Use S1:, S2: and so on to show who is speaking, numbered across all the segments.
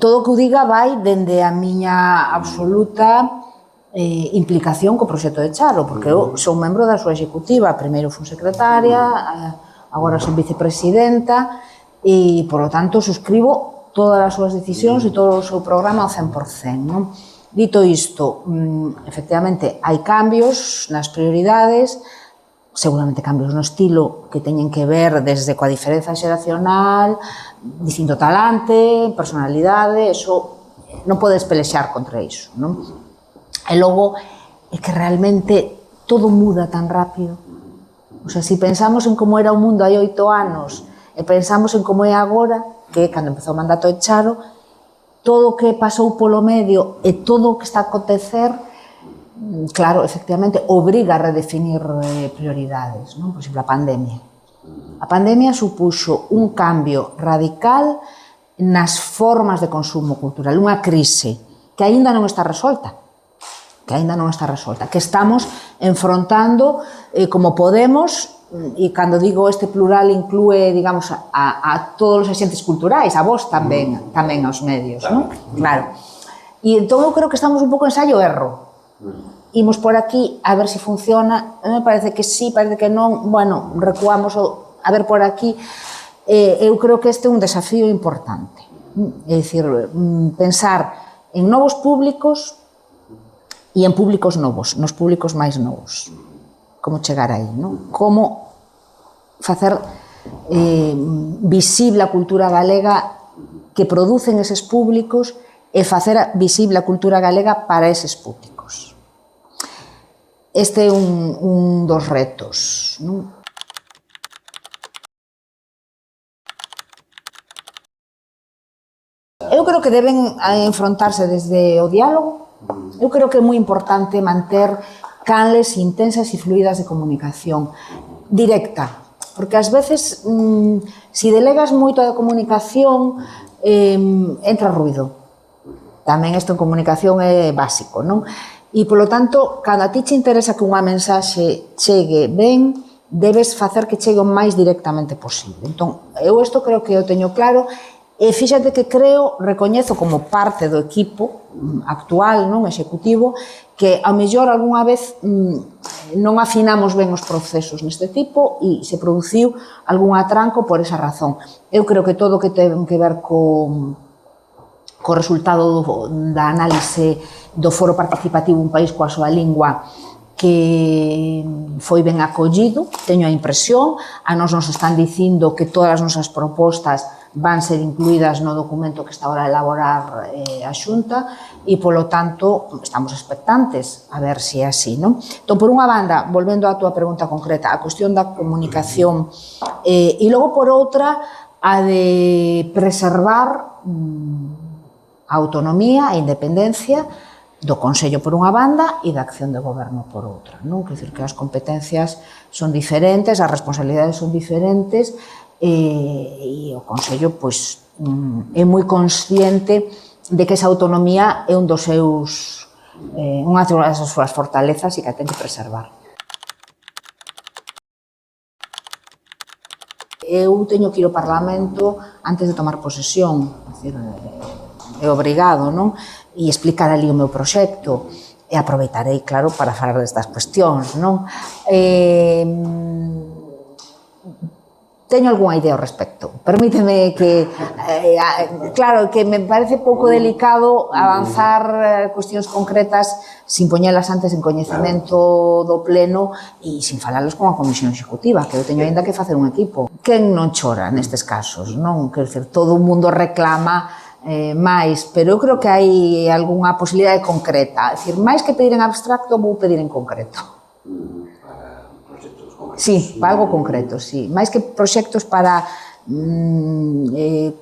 S1: todo o que o diga vai dende a miña absoluta implicación co proxecto de Charo, porque eu sou membro da súa executiva, primeiro fui secretaria, agora son vicepresidenta, e, por lo tanto, suscribo todas as súas decisións e todo o seu programa ao 100%, non? Dito isto, efectivamente, hai cambios nas prioridades, seguramente cambios no estilo que teñen que ver desde coa diferenza xeracional, distinto talante, personalidade, eso non podes pelexar contra iso, non? E logo, é que realmente todo muda tan rápido. O sea, se pensamos en como era o mundo hai 8 anos e pensamos en como é agora, que é cando empezou o mandato de Charo, todo o que pasou polo medio e todo o que está a acontecer, claro, efectivamente, obriga a redefinir prioridades, non? Por exemplo, a pandemia. A pandemia supuxo un cambio radical nas formas de consumo cultural, unha crise que aínda non está resolta, que estamos enfrontando como podemos, e cando digo este plural inclúe, digamos, a todos os axentes culturais, a vos tamén aos medios, non? Claro. E entón eu creo que estamos un pouco ensayo-erro. Imos por aquí a ver se funciona, me parece que sí, parece que non, bueno, recuamos a ver por aquí. Eu creo que este é un desafío importante. É dicir, pensar en novos públicos e en públicos novos, nos públicos máis novos. Como chegar aí, non? Como facer visible a cultura galega que producen eses públicos e facer visible a cultura galega para eses públicos. Este é un dos retos, non? Eu creo que deben enfrontarse desde o diálogo. Eu creo que é moi importante manter canles intensas e fluidas de comunicación directa, porque ás veces, se delegas moito a comunicación, entra ruido. Tamén isto en comunicación é básico, non? E, polo tanto, cando a ti che interesa que unha mensaxe chegue ben, debes facer que chegue o máis directamente posible. Entón, eu isto creo que o teño claro. E fíxate que creo, recoñezo como parte do equipo actual, non, executivo, que ao mellor algunha vez non afinamos ben os procesos neste tipo e se produciu algún atranco por esa razón. Eu creo que todo o que ten que ver co resultado da análise do foro participativo Un País coa súa lingua, que foi ben acollido, teño a impresión, a nos están dicindo que todas as nosas propostas van ser incluídas no documento que está ahora a elaborar a Xunta e, polo tanto, estamos expectantes a ver se é así, non? Entón, por unha banda, volvendo á túa pregunta concreta, a cuestión da comunicación e logo, por outra, a de preservar a autonomía e a independencia do Consello por unha banda e da acción de goberno por outra, non? Quer dizer que as competencias son diferentes, as responsabilidades son diferentes, e o Consello pois, é moi consciente de que esa autonomía é un dos seus, unha das súas fortalezas e que a ten que preservar. Eu teño que ir ao Parlamento antes de tomar posesión, é obrigado, non? E explicar ali o meu proxecto, e aproveitarei, claro, para falar destas cuestións, non? Teño algunha idea ao respecto. Permíteme que, claro, que me parece pouco delicado avanzar cuestións concretas sin poñelas antes en coñecemento do pleno e sin falalos con a Comisión Executiva, que eu teño ainda que facer un equipo. Quen non chora nestes casos, non? Quer dizer, todo o mundo reclama máis, pero eu creo que hai algunha posibilidade concreta. É dicir, máis que pedir en abstracto, vou pedir en concreto. Sí, para algo concreto, sí. Máis que proxectos para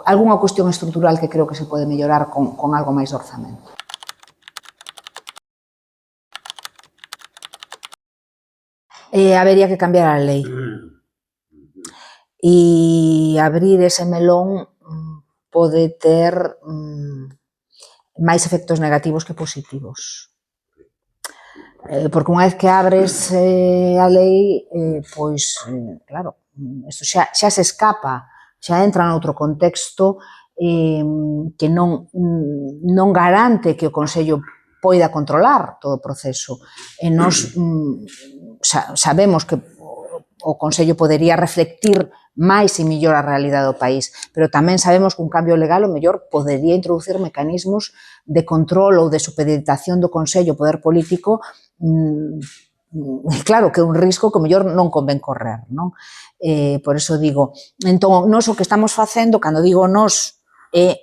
S1: algunha cuestión estrutural que creo que se pode mellorar con algo máis de orzamento. Habería que cambiar a lei. E abrir ese melón pode ter máis efectos negativos que positivos. Porque unha vez que abres a lei, pois, claro, isto xa se escapa, xa entra noutro contexto que non garante que o Consello poida controlar todo o proceso. E nós sabemos que o Consello podería reflectir máis e millor a realidade do país, pero tamén sabemos que un cambio legal o mellor podería introducir mecanismos de control ou de supeditación do Consello, o poder político, claro, que é un risco que o mellor non convén correr, non? Por eso digo, entón, nós o que estamos facendo, cando digo nós, é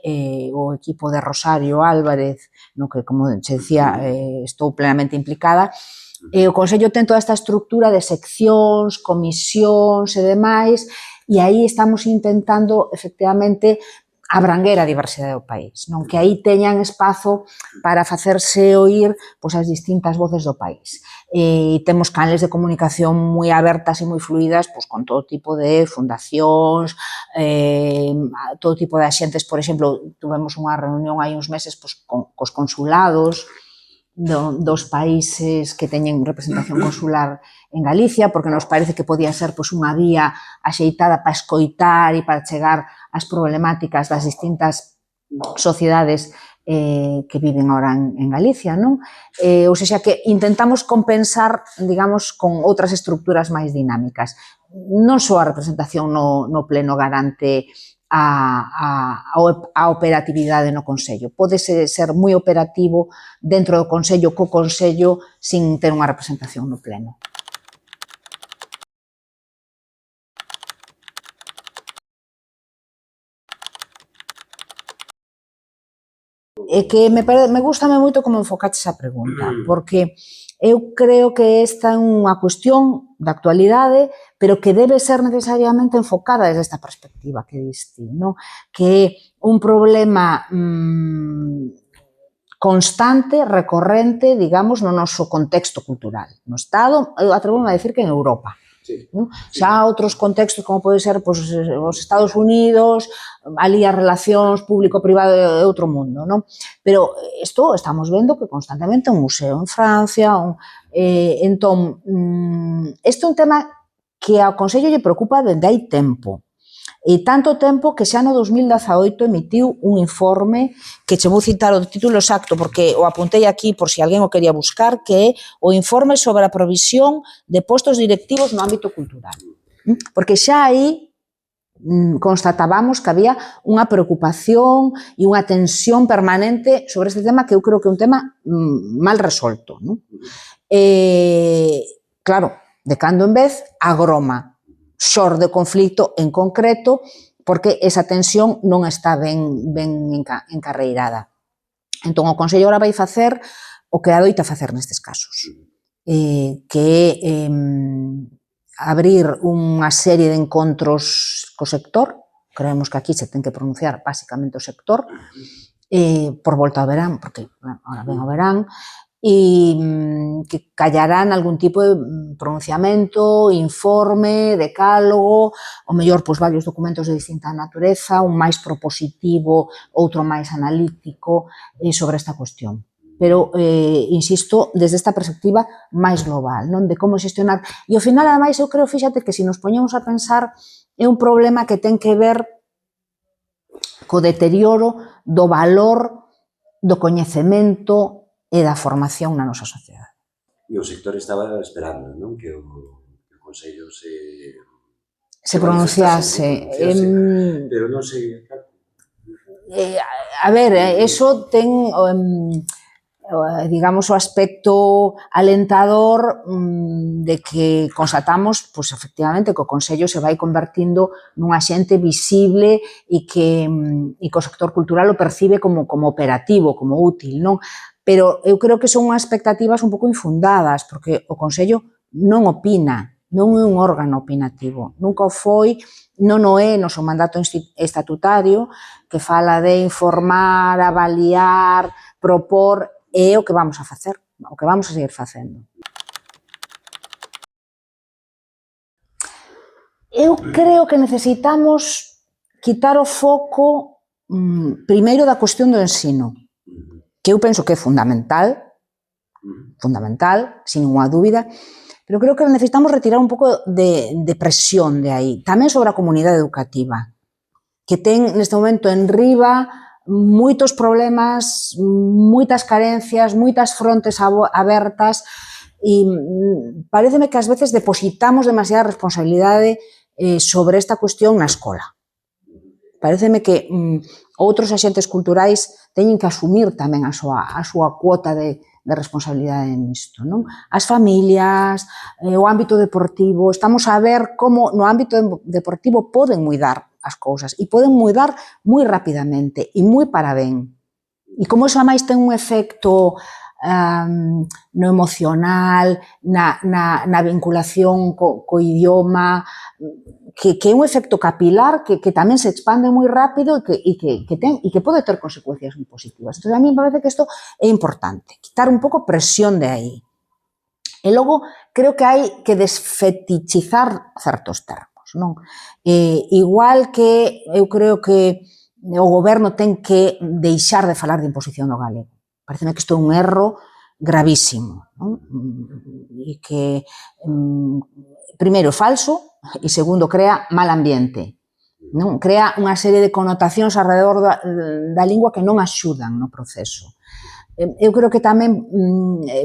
S1: o equipo de Rosario Álvarez, no que, como se decía, estou plenamente implicada. O Consello ten toda esta estructura de seccións, comisións e demais, e aí estamos intentando, efectivamente, abranguer a diversidade do país, non? Que aí teñan espazo para facerse oír pois, as distintas voces do país. E temos canales de comunicación moi abertas e moi fluidas pois, con todo tipo de fundacións, todo tipo de axentes. Por exemplo, tuvemos unha reunión hai uns meses pois, cos consulados dos países que teñen representación consular en Galicia, porque nos parece que podía ser pois, unha vía axeitada para escoitar e para chegar ás problemáticas das distintas sociedades que viven ahora en Galicia, non? Ou seja, que intentamos compensar, digamos, con outras estructuras máis dinámicas. Non só a representación no pleno garante a operatividade no Consello. Pódese ser moi operativo dentro do Consello, co Consello, sin ter unha representación no pleno. É que me gustame moito como enfocaches a pregunta, porque eu creo que esta é unha cuestión da actualidade, pero que debe ser necesariamente enfocada desde esta perspectiva que diste, non? Que é un problema constante, recorrente, digamos, no noso contexto cultural. No Estado, eu atrevo-me a decir que en Europa. Sí. ¿No? Xa outros contextos como pode ser pois, os Estados Unidos, ali as relacións público-privado é outro mundo, non? Pero isto estamos vendo que constantemente un museo en Francia, entón, este é un tema que ao Consello lle preocupa dende hai tempo. E tanto tempo que xa no 2018 emitiu un informe que che vou citar o título exacto porque o apuntei aquí por si alguén o quería buscar, que é o informe sobre a provisión de postos directivos no ámbito cultural. Porque xa aí constatábamos que había unha preocupación e unha tensión permanente sobre este tema que eu creo que é un tema mal resolto. Non? Claro, de cando en vez agroma xorde o conflito en concreto porque esa tensión non está ben encarreirada. Entón, o Consello agora vai facer o que adoita facer nestes casos, que é abrir unha serie de encontros co sector, creemos que aquí se ten que pronunciar basicamente o sector, por volta ao verán, porque agora ven o verán, e que callarán algún tipo de pronunciamento, informe, decálogo, o mellor, pois, varios documentos de distinta natureza, un máis propositivo, outro máis analítico sobre esta cuestión. Pero, insisto, desde esta perspectiva máis global, non? De como xestionar. E ao final, ademais, eu creo, fíxate, que se nos poñemos a pensar, é un problema que ten que ver co deterioro do valor do coñecemento e da formación na nosa sociedade.
S2: E o sector estaba esperando, non? Que o Consello
S1: se pronunciase.
S2: Pero non sei...
S1: A ver, eso ten, digamos, o aspecto alentador de que constatamos, pois, efectivamente, que o Consello se vai convertindo nun axente visible e que o sector cultural o percibe como operativo, como útil, non? Pero eu creo que son expectativas un pouco infundadas, porque o Consello non opina, non é un órgano opinativo, nunca o foi, non o é no seu mandato estatutario, que fala de informar, avaliar, propor, é o que vamos a facer, o que vamos a seguir facendo. Eu creo que necesitamos quitar o foco, primeiro, da cuestión do ensino, que eu penso que é fundamental, sin unha dúbida, pero creo que necesitamos retirar un pouco de presión de aí, tamén sobre a comunidade educativa. que ten neste momento en riba moitos problemas, moitas carencias, moitas frontes abertas, e pareceme que ás veces depositamos demasiada responsabilidade sobre esta cuestión na escola. Pareceme que outros axentes culturais teñen que asumir tamén a súa cuota de responsabilidade nisto, non? As familias, o ámbito deportivo, estamos a ver como no ámbito deportivo poden mudar as cousas e poden mudar moi rapidamente e moi para ben. E como iso máis ten un efecto no emocional, na vinculación co idioma, que é un efecto capilar que tamén se expande moi rápido e que pode ter consecuencias moi positivas. Entón, a mí me parece que isto é importante, quitar un pouco presión de aí. E logo, creo que hai que desfetichizar certos termos, non? Igual que eu creo que o goberno ten que deixar de falar de imposición do galego. Pareceme que isto é un erro gravísimo, non? E que, primeiro, é falso, e segundo, crea mal ambiente, non? Crea unha serie de connotacións alrededor da lingua que non axudan no proceso. Eu creo que tamén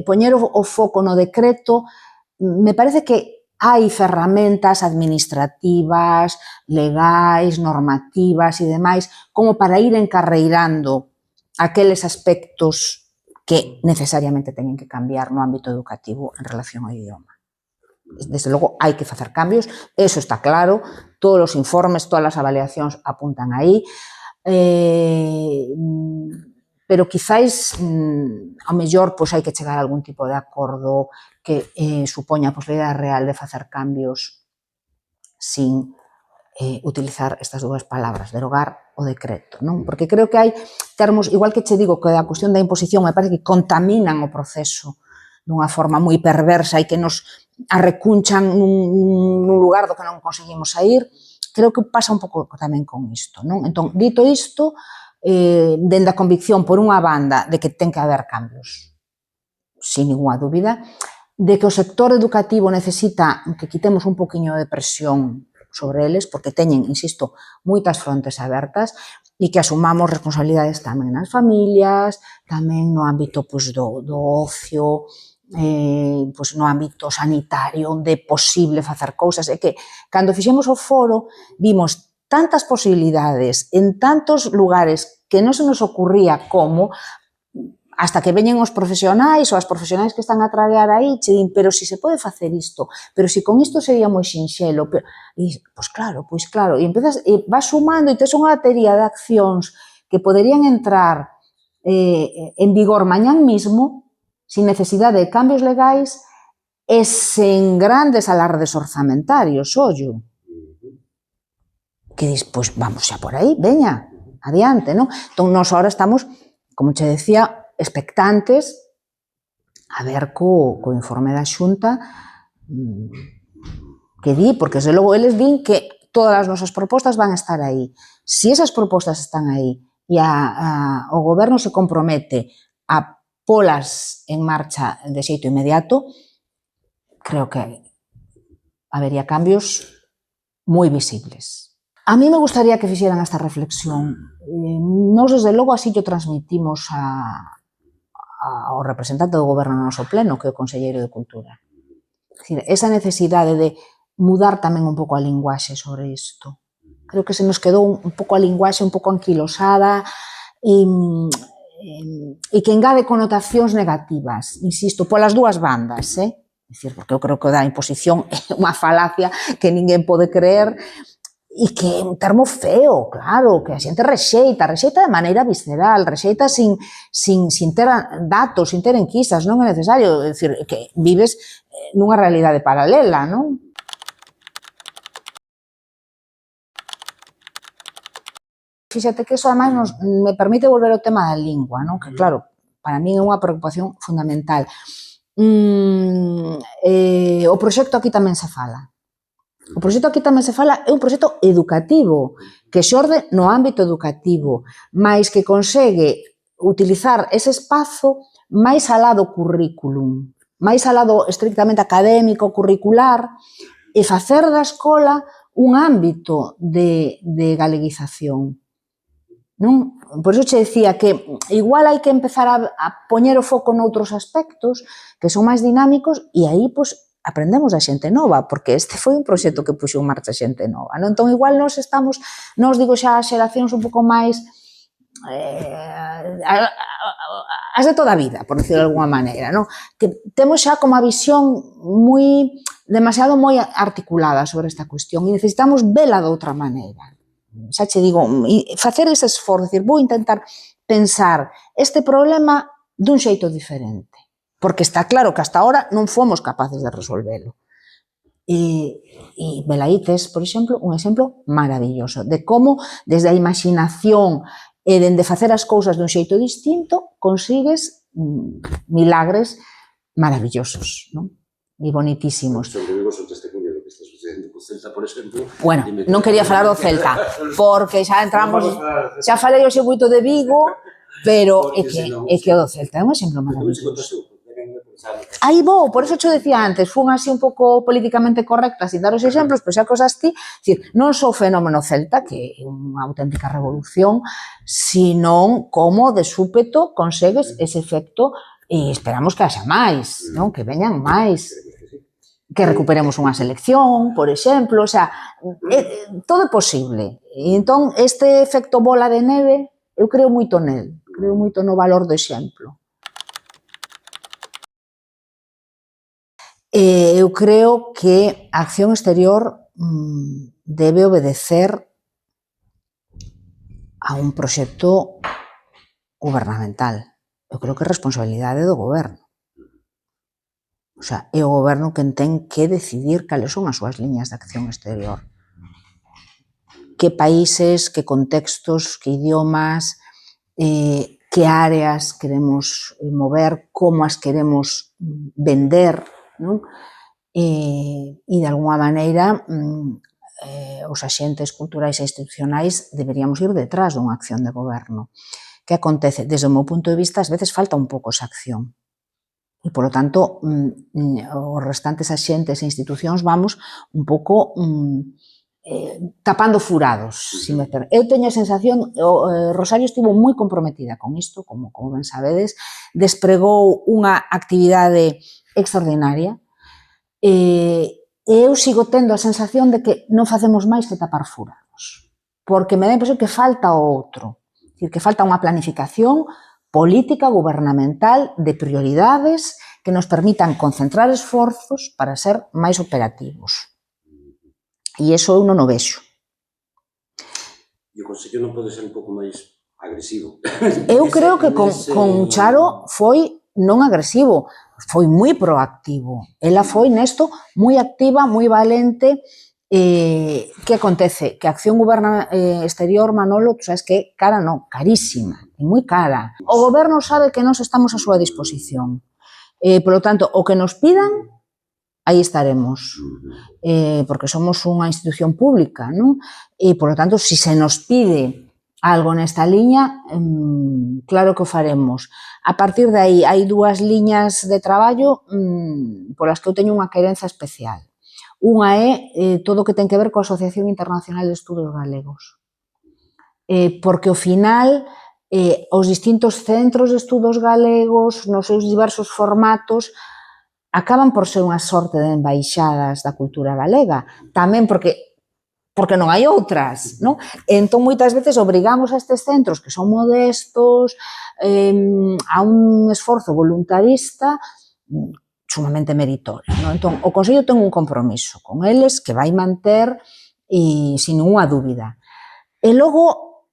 S1: poñer o foco no decreto, me parece que hai ferramentas administrativas, legais, normativas e demais como para ir encarreirando aqueles aspectos que necesariamente teñen que cambiar no ámbito educativo en relación ao idioma. Desde logo, hai que facer cambios, eso está claro, todos os informes, todas as avaliacións apuntan aí, pero quizáis, ao mellor, pois hai que chegar a algún tipo de acordo que supoña a posibilidade real de facer cambios sin utilizar estas dúas palabras, derogar o decreto, non? Porque creo que hai termos, igual que che digo que a cuestión da imposición me parece que contaminan o proceso dunha forma moi perversa e que nos arrecunchan nun lugar do que non conseguimos sair, creo que pasa un pouco tamén con isto, non? Entón, dito isto, dende a convicción, por unha banda, de que ten que haber cambios, sin ninguna dúbida, de que o sector educativo necesita que quitemos un poquinho de presión sobre eles, porque teñen, insisto, moitas frontes abertas, e que asumamos responsabilidades tamén nas familias, tamén no ámbito do ocio, no ámbito sanitario, onde é posible facer cousas. É que, cando fixemos o foro, vimos tantas posibilidades en tantos lugares que non se nos ocurría como, hasta que veñen os profesionais ou as profesionais que están a traballar aí, che din, pero si se pode facer isto, pero si con isto sería moi sinxelo, e, pois claro, e empezas, e vas sumando e tes unha batería de accións que poderían entrar en vigor mañán mismo, sin necesidade de cambios legais e sen grandes alardes orzamentarios, ollo. Que dis, pois vamos xa por aí, veña, adiante, non? Entón, nós agora estamos, como che decía, expectantes a ver co informe da Xunta que di, porque desde logo eles din que todas as nosas propostas van a estar aí. Si esas propostas están aí e o goberno se compromete a polas en marcha de xeito inmediato, creo que habería cambios moi visibles. A mí me gustaría que fixeran esta reflexión. Nós, desde logo, así o transmitimos ao representante do goberno no noso pleno, que é o Conselleiro de Cultura. É dicir, esa necesidade de mudar tamén un pouco a linguaxe sobre isto. Creo que se nos quedou un pouco a linguaxe un pouco anquilosada e que engade connotacións negativas, insisto, polas dúas bandas, É dicir, porque eu creo que o da imposición é unha falacia que ninguén pode creer, e que é un termo feo, claro, que a xente rexeita de maneira visceral, rexeita sin ter datos, sin ter enquisas, non é necesario, é dicir, que vives nunha realidade paralela, non? Fíxate que iso, ademais, me permite volver ao tema da lingua, non? Que, claro, para mí é unha preocupación fundamental. O proxecto Aquí tamén se fala. O proxecto Aquí tamén se fala é un proxecto educativo, que xorde no ámbito educativo, mais que consegue utilizar ese espazo máis alá do currículum, máis alá do estrictamente académico, curricular, e facer da escola un ámbito de galeguización. Non? Por iso che decía que igual hai que empezar a poñer o foco noutros aspectos que son máis dinámicos e aí pois, aprendemos da xente nova, porque este foi un proxecto que puxo en marcha xente nova. Non? Entón igual nos digo xa xeracións un pouco máis as de toda a vida, por decirlo de alguma maneira, non? Que temos xa como a visión demasiado moi articulada sobre esta cuestión e necesitamos vela de outra maneira. Xa che digo, facer ese esforzo, dicir, vou intentar pensar este problema dun xeito diferente, porque está claro que hasta ahora non fomos capaces de resolvelo. E velaí tes, por exemplo, un exemplo maravilloso de como, desde a imaginación e dende facer as cousas dun xeito distinto, consigues milagres maravillosos, non? E bonitísimos.
S2: Celta, por exemplo...
S1: Bueno, non quería falar do Celta, porque xa entramos, xa falei hoxe moito de Vigo, pero é que o do Celta é un exemplo maravilloso. Aí vou, por eso xo decía antes, fun así un pouco políticamente correcta, sin dar os exemplos, pero xa cosas ti, non só o fenómeno Celta, que é unha auténtica revolución, sino como de súpeto consegues ese efecto e esperamos que haxa máis, non? Que veñan máis. Que recuperemos unha selección, por exemplo, o sea, todo é posible. E entón, este efecto bola de neve, eu creo moito nel, creo moito no valor do exemplo. Eu creo que a acción exterior debe obedecer a un proxecto gubernamental. Eu creo que é responsabilidade do goberno. O sea, é o goberno quen ten que decidir cales son as súas liñas de acción exterior. Que países, que contextos, que idiomas, que áreas queremos mover, como as queremos vender, non? E, de alguma maneira, os axentes culturais e institucionais deberíamos ir detrás dunha acción de goberno. Que acontece? Desde o meu punto de vista, ás veces falta un pouco esa acción. E, polo tanto, os restantes axentes e institucións vamos un pouco tapando furados. Eu teño a sensación, Rosario estivo moi comprometida con isto, como ben sabedes, despregou unha actividade extraordinaria, e eu sigo tendo a sensación de que non facemos máis que tapar furados, porque me dá a impresión que falta outro, que falta unha planificación política gubernamental de prioridades que nos permitan concentrar esforzos para ser máis operativos. E iso eu non o vexo.
S2: E o Consello non pode ser un pouco máis agresivo?
S1: Eu creo que con Charo foi non agresivo, foi moi proactivo. Ela foi nesto moi activa, moi valente. Que acontece? Que a acción exterior, Manolo, tú sabes que cara non, carísima, é moi cara. O goberno sabe que nós estamos a súa disposición. Por lo tanto, o que nos pidan, aí estaremos. Porque somos unha institución pública, non? E, por lo tanto, se nos pide algo nesta liña, claro que o faremos. A partir de aí, hai dúas liñas de traballo polas que eu teño unha querenza especial. Unha é todo o que ten que ver coa Asociación Internacional de Estudos Galegos. Porque, ao final, os distintos centros de estudos galegos, nos seus diversos formatos, acaban por ser unha sorte de embaixadas da cultura galega. Tamén porque non hai outras, non? Entón, moitas veces, obrigamos a estes centros que son modestos a un esforzo voluntarista sumamente meritorio, non? Entón, o Consello ten un compromiso con eles que vai manter sin ninguna dúbida. E logo,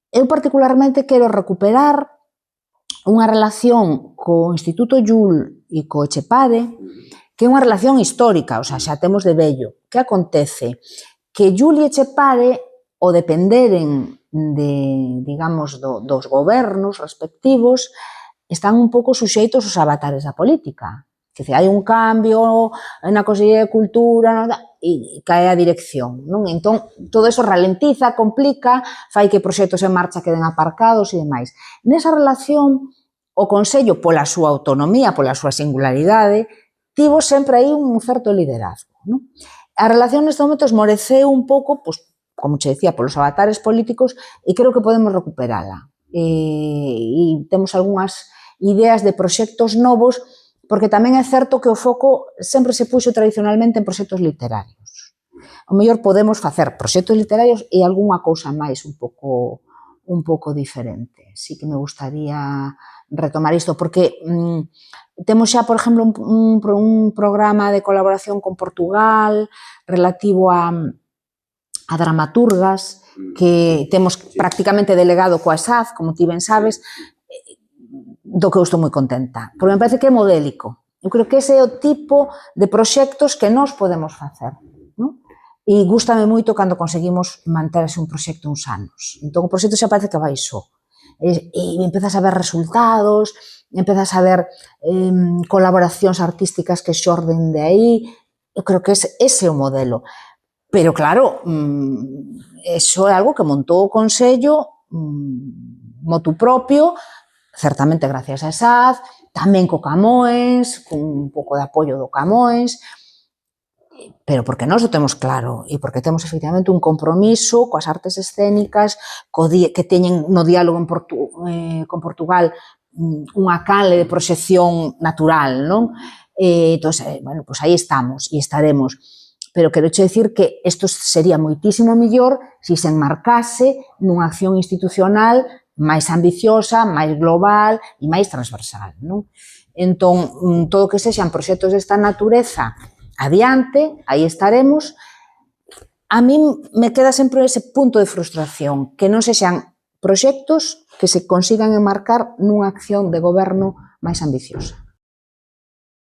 S1: eu particularmente quero recuperar unha relación co Instituto Llull e co Etxepare, que é unha relación histórica, o sea, xa temos de vello. Que acontece? Que Llull e Etxepare, o dependeren digamos, dos gobernos respectivos, están un pouco suxeitos aos avatares da política. Que hai un cambio na Consellería de Cultura e cae a dirección, non? Entón, todo eso ralentiza, complica, fai que proxectos en marcha queden aparcados e demais. Nesa relación, o Consello, pola súa autonomía, pola súa singularidade, tivo sempre aí un certo liderazgo, non? A relación neste momento esmoreceu un pouco, pois, como che decía, polos avatares políticos, e creo que podemos recuperala. E temos algunhas ideas de proxectos novos, porque tamén é certo que o foco sempre se puxo tradicionalmente en proxectos literarios. O mellor podemos facer proxectos literarios e algunha cousa máis un pouco diferente. Sí que me gustaría retomar isto, porque temos xa, por exemplo, un programa de colaboración con Portugal relativo a dramaturgas que temos prácticamente delegado coa ESAD, como ti ben sabes, do que eu estou moi contenta, porque me parece que é modélico. Eu creo que ese é o tipo de proxectos que nós podemos facer, non? E gústame moito cando conseguimos manterse un proxecto uns anos. Entón, o proxecto xa parece que vai só. E empezas a ver resultados, empezas a ver colaboracións artísticas que xorden de aí. Eu creo que ese é o modelo. Pero, claro, eso é algo que montou o Consello motu propio, certamente gracias a ESAD, tamén co Camões, con un pouco de apoio do Camões, pero porque nós o temos claro e porque temos efectivamente un compromiso coas artes escénicas, que teñen no diálogo con Portugal unha canle de proxección natural, non? Entón, bueno, pois aí estamos e estaremos. Pero quero che dicir que isto sería moitísimo millor se se enmarcase nunha acción institucional máis ambiciosa, máis global e máis transversal, non? Entón, todo o que sexan proxectos desta natureza, adiante, aí estaremos. A min me queda sempre ese punto de frustración, que non sexan proxectos que se consigan enmarcar nunha acción de goberno máis ambiciosa.